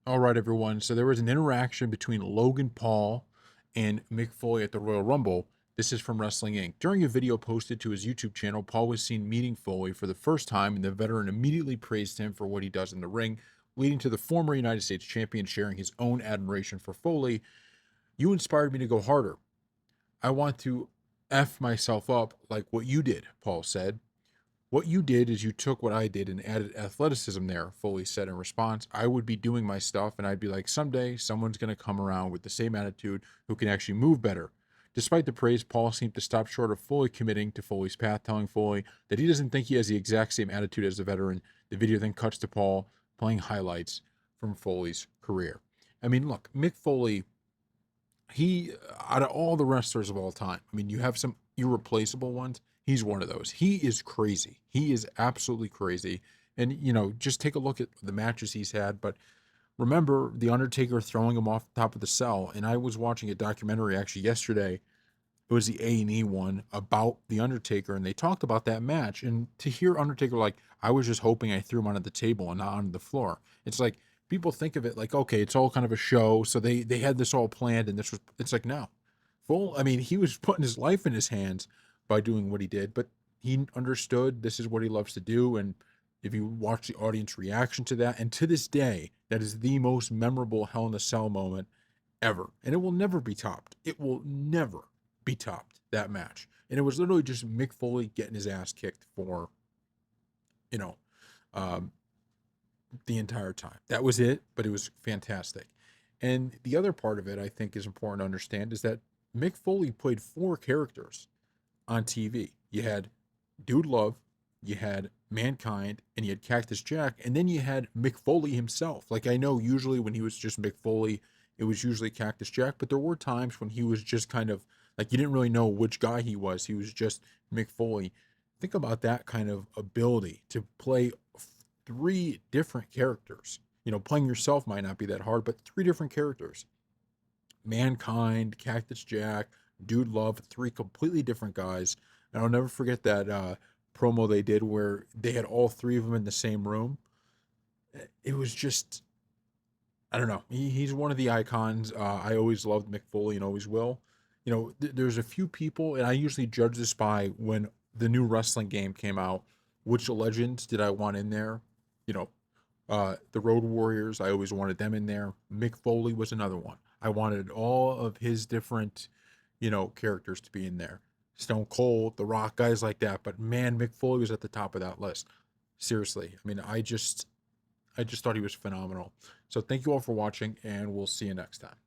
All right, everyone. So there was an interaction between Logan Paul and Mick Foley at the Royal Rumble. This is from Wrestling Inc. During a video posted to his YouTube channel, Paul was seen meeting Foley for the first time, and the veteran immediately praised him for what he does in the ring, leading to the former United States champion sharing his own admiration for Foley. "You inspired me to go harder. I want to F myself up like what you did," Paul said. "What you did is you took what I did and added athleticism there," Foley said in response. "I would be doing my stuff and I'd be like, someday someone's going to come around with the same attitude who can actually move better." Despite the praise, Paul seemed to stop short of fully committing to Foley's path, telling Foley that he doesn't think he has the exact same attitude as the veteran. The video then cuts to Paul playing highlights from Foley's career. I mean, look, Mick Foley, he, out of all the wrestlers of all time, I mean, you have some irreplaceable ones. He's one of those. He is crazy. He is absolutely crazy. And, just take a look at the matches he's had. But remember The Undertaker throwing him off the top of the cell. And I was watching a documentary actually yesterday. It was the A&E one about The Undertaker. And they talked about that match. And to hear Undertaker like, "I was just hoping I threw him onto the table and not onto the floor." It's like, people think of it like, okay, it's all kind of a show. So they had this all planned. And it's like, no. I mean, he was putting his life in his hands by doing what he did, but he understood this is what he loves to do. And if you watch the audience reaction to that, and to this day, that is the most memorable Hell in a Cell moment ever. And it will never be topped. It will never be topped, that match. And it was literally just Mick Foley getting his ass kicked for, you know, um, the entire time. That was it, but it was fantastic. And the other part of it I think is important to understand is that Mick Foley played four characters on TV. You had Dude Love, you had Mankind, and you had Cactus Jack, and then you had Mick Foley himself. Like, I know usually when he was just Mick Foley, it was usually Cactus Jack, but there were times when he was just kind of like you didn't really know which guy he was. He was just Mick Foley. Think about that kind of ability to play three different characters. Playing yourself might not be that hard, but three different characters: Mankind, Cactus Jack, Dude Love, three completely different guys. And I'll never forget that promo they did where they had all three of them in the same room. It was just, I don't know. He's one of the icons. I always loved Mick Foley and always will. There's a few people, and I usually judge this by when the new wrestling game came out, which legends did I want in there? You know, the Road Warriors, I always wanted them in there. Mick Foley was another one. I wanted all of his different, characters to be in there. Stone Cold, The Rock, guys like that. But man, Mick Foley was at the top of that list. Seriously. I mean, I just thought he was phenomenal. So thank you all for watching, and we'll see you next time.